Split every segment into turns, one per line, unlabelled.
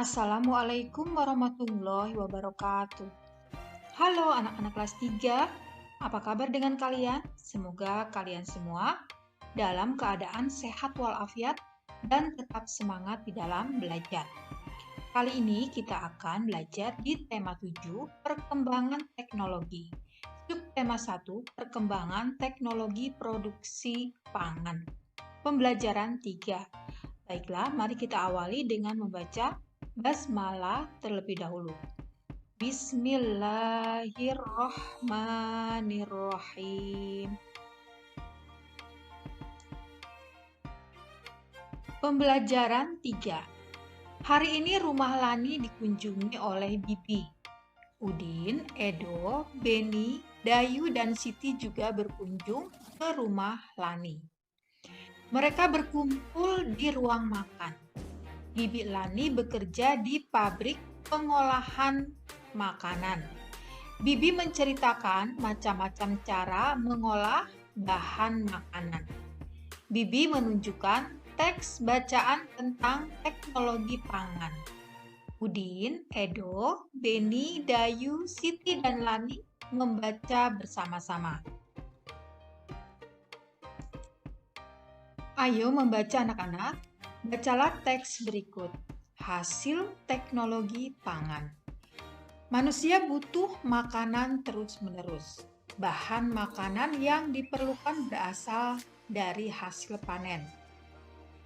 Assalamualaikum warahmatullahi wabarakatuh. Halo anak-anak kelas 3, apa kabar dengan kalian? Semoga kalian semua dalam keadaan sehat walafiat dan tetap semangat di dalam belajar. Kali ini kita akan belajar di tema 7, perkembangan teknologi. Subtema 1, perkembangan teknologi produksi pangan. Pembelajaran 3. Baiklah, mari kita awali dengan membaca basmalah terlebih dahulu. Bismillahirrahmanirrahim. Pembelajaran 3. Hari ini rumah Lani dikunjungi oleh Bibi. Udin, Edo, Beni, Dayu, dan Siti juga berkunjung ke rumah Lani. Mereka berkumpul di ruang makan. Bibi Lani bekerja di pabrik pengolahan makanan. Bibi menceritakan macam-macam cara mengolah bahan makanan. Bibi menunjukkan teks bacaan tentang teknologi pangan. Udin, Edo, Beni, Dayu, Siti, dan Lani membaca bersama-sama. Ayo membaca anak-anak. Bacalah teks berikut. Hasil teknologi pangan. Manusia butuh makanan terus-menerus. Bahan makanan yang diperlukan berasal dari hasil panen.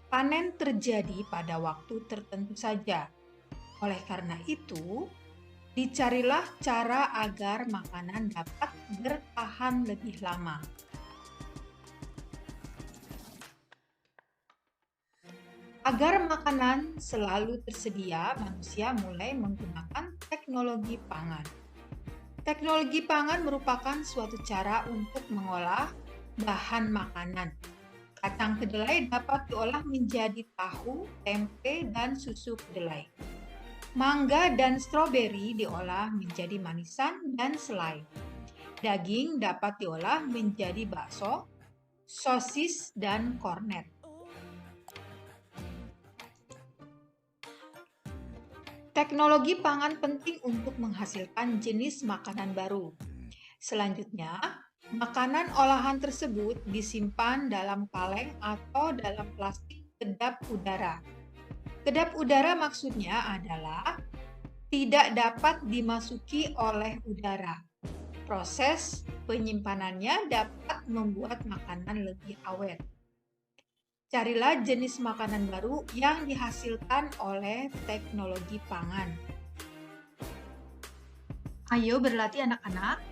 Panen terjadi pada waktu tertentu saja. Oleh karena itu, dicarilah cara agar makanan dapat bertahan lebih lama. Agar makanan selalu tersedia, manusia mulai menggunakan teknologi pangan. Teknologi pangan merupakan suatu cara untuk mengolah bahan makanan. Kacang kedelai dapat diolah menjadi tahu, tempe, dan susu kedelai. Mangga dan stroberi diolah menjadi manisan dan selai. Daging dapat diolah menjadi bakso, sosis, dan kornet. Teknologi pangan penting untuk menghasilkan jenis makanan baru. Selanjutnya, makanan olahan tersebut disimpan dalam kaleng atau dalam plastik kedap udara. Kedap udara maksudnya adalah tidak dapat dimasuki oleh udara. Proses penyimpanannya dapat membuat makanan lebih awet. Carilah jenis makanan baru yang dihasilkan oleh teknologi pangan. Ayo berlatih anak-anak.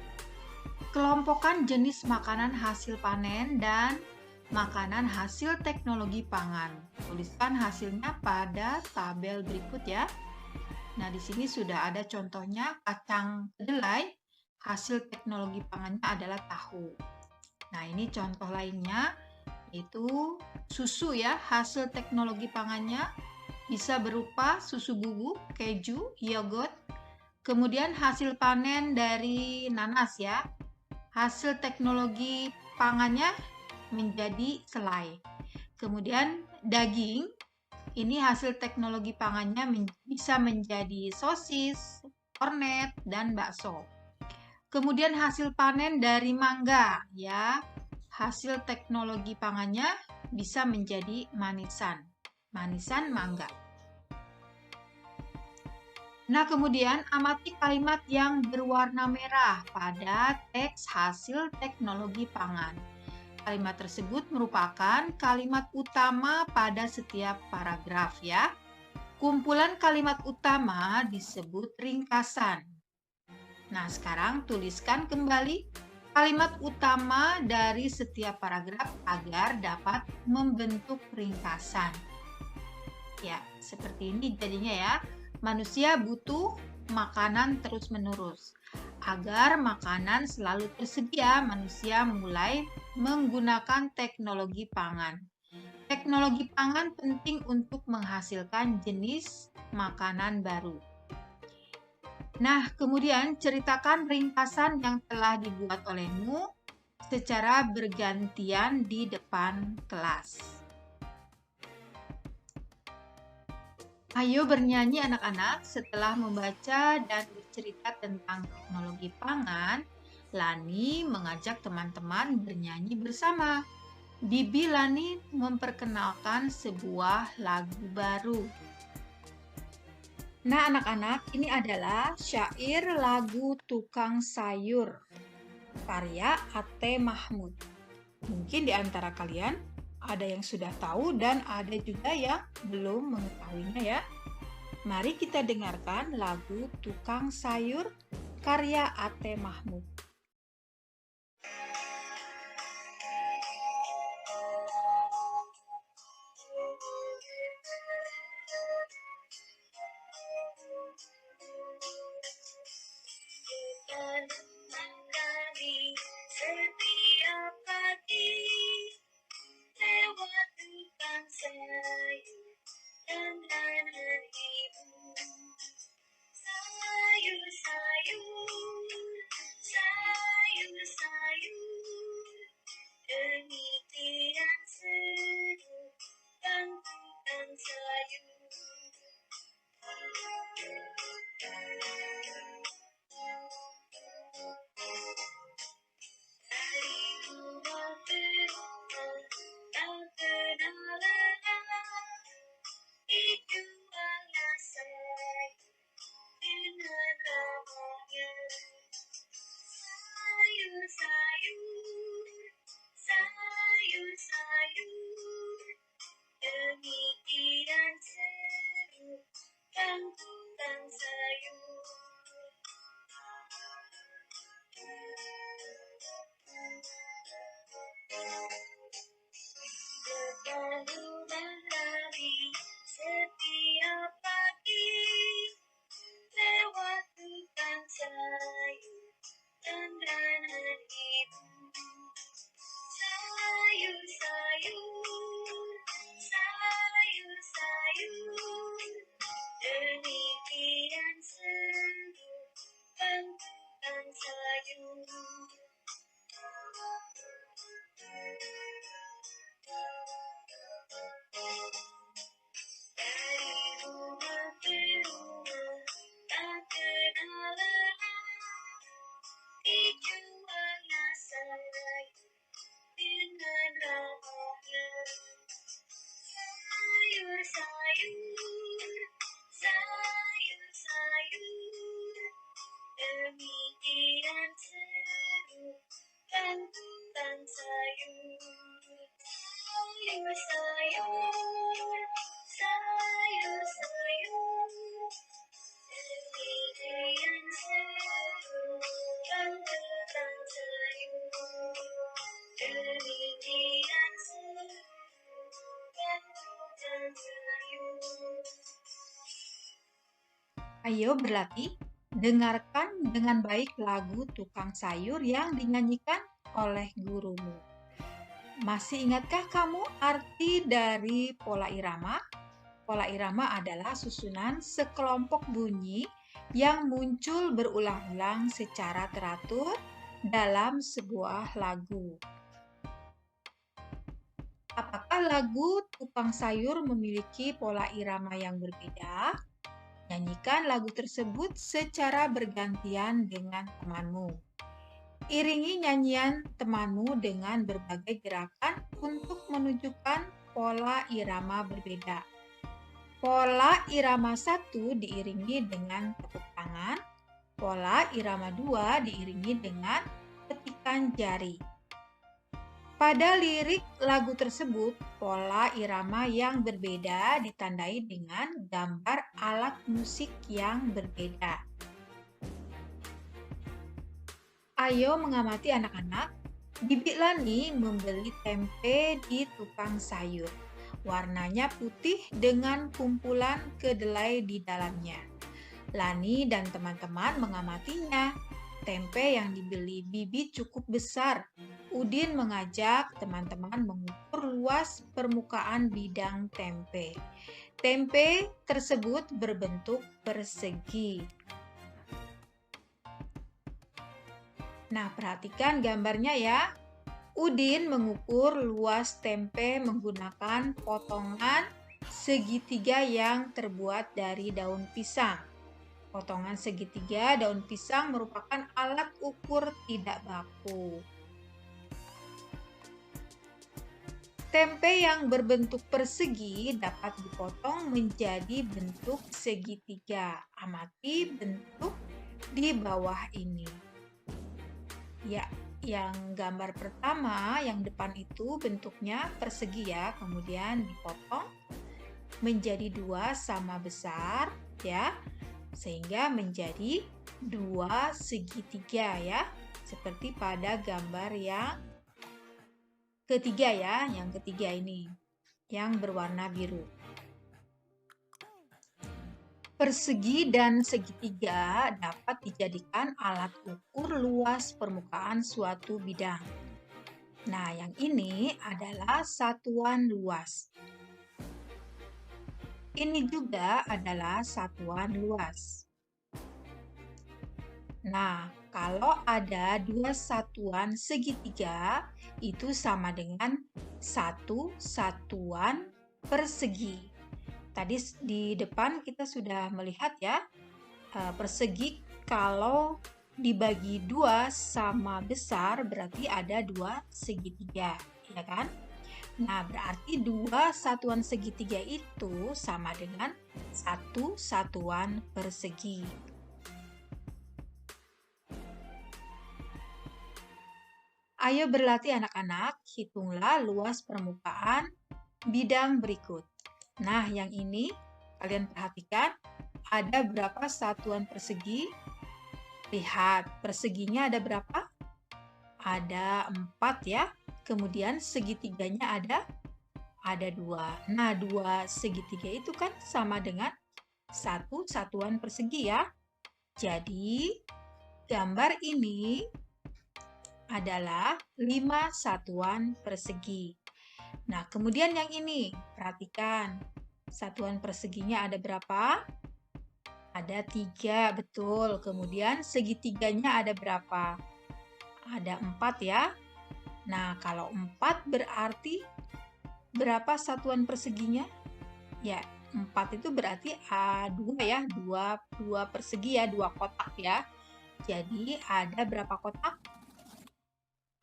Kelompokkan jenis makanan hasil panen dan makanan hasil teknologi pangan. Tuliskan hasilnya pada tabel berikut ya. Nah, di sini sudah ada contohnya kacang kedelai. Hasil teknologi pangannya adalah tahu. Nah, ini contoh lainnya. Itu susu ya, hasil teknologi pangannya bisa berupa susu bubuk, keju, yogurt. Kemudian hasil panen dari nanas ya, hasil teknologi pangannya menjadi selai. Kemudian daging, ini hasil teknologi pangannya bisa menjadi sosis, kornet, dan bakso. Kemudian hasil panen dari mangga ya, hasil teknologi pangannya bisa menjadi manisan mangga. Nah, kemudian amati kalimat yang berwarna merah pada teks hasil teknologi pangan. Kalimat tersebut merupakan kalimat utama pada setiap paragraf ya. Kumpulan kalimat utama disebut ringkasan. Nah, sekarang tuliskan kembali kalimat utama dari setiap paragraf agar dapat membentuk ringkasan. Ya, seperti ini jadinya ya. Manusia butuh makanan terus-menerus. Agar makanan selalu tersedia, manusia mulai menggunakan teknologi pangan. Teknologi pangan penting untuk menghasilkan jenis makanan baru. Nah, kemudian ceritakan ringkasan yang telah dibuat olehmu secara bergantian di depan kelas. Ayo bernyanyi anak-anak. Setelah membaca dan bercerita tentang teknologi pangan, Lani mengajak teman-teman bernyanyi bersama. Bibi Lani memperkenalkan sebuah lagu baru. Nah, anak-anak, ini adalah syair lagu Tukang Sayur, karya Ate Mahmud. Mungkin di antara kalian ada yang sudah tahu dan ada juga yang belum mengetahuinya ya. Mari kita dengarkan lagu Tukang Sayur karya Ate Mahmud.
Setiap pagi lewat tukang sayur dan ibu. Sayur, demikian seru bang tukang sayur. Dari rumah ke rumah, tak kenal lelah, dijualnya sayur dengan ramahnya. Sayur, demikian seru bang tukang sayur. Depan rumah kami setiap pagi lewat tukang sayur langganan ibu. Sayur, demikian seru bang tukang sayur. Dari rumah ke rumah, tak kenal lelah, dijualnya sayur dengan ramahnya. Sayur, demikian seru bang tukang sayur. Sayur, demikian seru bang tukang sayur. Demikian seru bang tukang sayur.
Ayo berlatih, dengarkan dengan baik lagu Tukang Sayur yang dinyanyikan oleh gurumu. Masih ingatkah kamu arti dari pola irama? Pola irama adalah susunan sekelompok bunyi yang muncul berulang-ulang secara teratur dalam sebuah lagu. Apakah lagu Tukang Sayur memiliki pola irama yang berbeda? Nyanyikan lagu tersebut secara bergantian dengan temanmu. Iringi nyanyian temanmu dengan berbagai gerakan untuk menunjukkan pola irama berbeda. Pola irama 1 diiringi dengan tepuk tangan, pola irama 2 diiringi dengan petikan jari. Pada lirik lagu tersebut, pola irama yang berbeda ditandai dengan gambar alat musik yang berbeda. Ayo mengamati anak-anak. Bibi Lani membeli tempe di tukang sayur. Warnanya putih dengan kumpulan kedelai di dalamnya. Lani dan teman-teman mengamatinya. Tempe yang dibeli Bibi cukup besar. Udin mengajak teman-teman mengukur luas permukaan bidang tempe. Tempe tersebut berbentuk persegi. Nah, perhatikan gambarnya ya. Udin mengukur luas tempe menggunakan potongan segitiga yang terbuat dari daun pisang. Potongan segitiga daun pisang merupakan alat ukur tidak baku. Tempe yang berbentuk persegi dapat dipotong menjadi bentuk segitiga. Amati bentuk di bawah ini. Ya, yang gambar pertama, yang depan itu bentuknya persegi ya, kemudian dipotong menjadi dua sama besar ya, sehingga menjadi dua segitiga ya, seperti pada gambar yang ketiga ya, yang ketiga ini yang berwarna biru. Persegi dan segitiga dapat dijadikan alat ukur luas permukaan suatu bidang. Nah, yang ini adalah satuan luas. Ini juga adalah satuan luas. Nah, kalau ada dua satuan segitiga, itu sama dengan satu satuan persegi. Tadi di depan kita sudah melihat ya, persegi kalau dibagi dua sama besar berarti ada dua segitiga, ya kan? Nah, berarti dua satuan segitiga itu sama dengan satu satuan persegi. Ayo berlatih anak-anak, hitunglah luas permukaan bidang berikut. Nah, yang ini kalian perhatikan, ada berapa satuan persegi? Lihat, perseginya ada berapa? Ada 4 ya. Kemudian segitiganya ada 2. Nah, 2 segitiga itu kan sama dengan satu satuan persegi ya. Jadi, gambar ini adalah 5 satuan persegi. Nah, kemudian yang ini, perhatikan. Satuan perseginya ada berapa? Ada 3, betul. Kemudian segitiganya ada berapa? Ada 4 ya. Nah, kalau 4 berarti berapa satuan perseginya? Ya, 4 itu berarti A2 ya, 2 persegi ya, 2 kotak ya. Jadi, ada berapa kotak?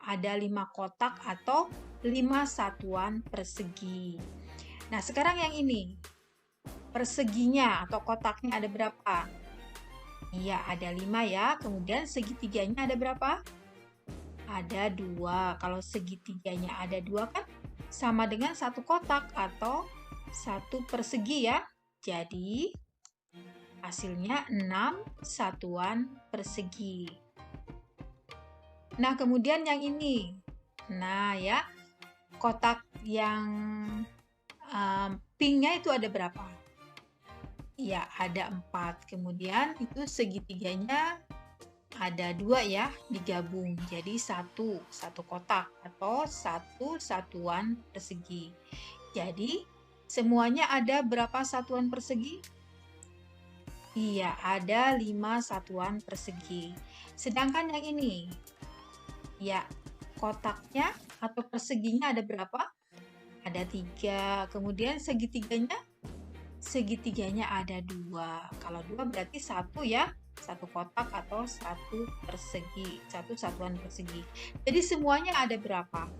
Ada 5 kotak atau 5 satuan persegi. Nah, sekarang yang ini. Perseginya atau kotaknya ada berapa? Iya, ada 5 ya. Kemudian segitiganya ada berapa? Ada 2. Kalau segitiganya ada 2 kan sama dengan satu kotak atau satu persegi ya. Jadi, hasilnya 6 satuan persegi. Nah, kemudian yang ini. Nah, ya, kotak yang pinknya itu ada berapa? Ya, ada 4. Kemudian itu segitiganya ada 2 ya, digabung. Jadi satu kotak atau satu satuan persegi. Jadi, semuanya ada berapa satuan persegi? Iya, ada 5 satuan persegi. Sedangkan yang ini, ya, kotaknya atau perseginya ada berapa? Ada 3. Kemudian segitiganya ada 2. Kalau 2 berarti 1 ya, 1 kotak atau 1 persegi, 1 satuan persegi. Jadi semuanya ada berapa?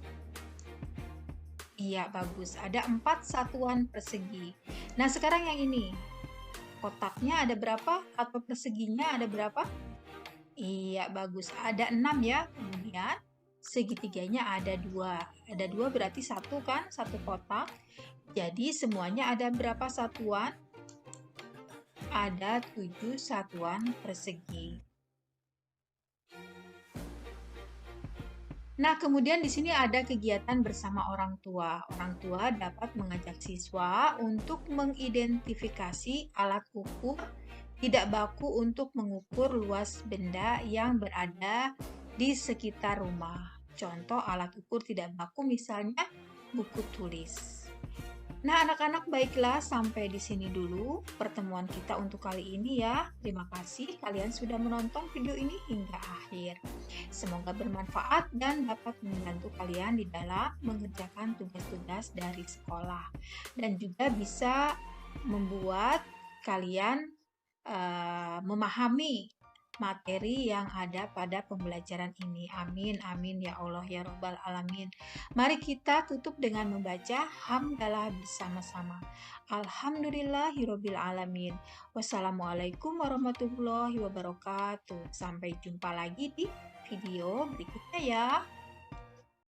Iya, bagus. Ada 4 satuan persegi. Nah, sekarang yang ini. Kotaknya ada berapa atau perseginya ada berapa? Iya, bagus. Ada 6 ya. Kemudian segitiganya ada 2. Ada 2 berarti 1 kan? 1 kotak. Jadi semuanya ada berapa satuan? Ada 7 satuan persegi. Nah, kemudian di sini ada kegiatan bersama orang tua. Orang tua dapat mengajak siswa untuk mengidentifikasi alat ukur tidak baku untuk mengukur luas benda yang berada di sekitar rumah. Contoh alat ukur tidak baku misalnya buku tulis. Nah, anak-anak, baiklah sampai di sini dulu pertemuan kita untuk kali ini ya. Terima kasih kalian sudah menonton video ini hingga akhir. Semoga bermanfaat dan dapat membantu kalian di dalam mengerjakan tugas-tugas dari sekolah dan juga bisa membuat kalian memahami materi yang ada pada pembelajaran ini. Amin, amin ya Allah ya Rabbal Alamin. Mari kita tutup dengan membaca hamdalah bersama-sama. Alhamdulillahirabbil alamin. Wassalamualaikum warahmatullahi wabarakatuh. Sampai jumpa lagi di video berikutnya ya.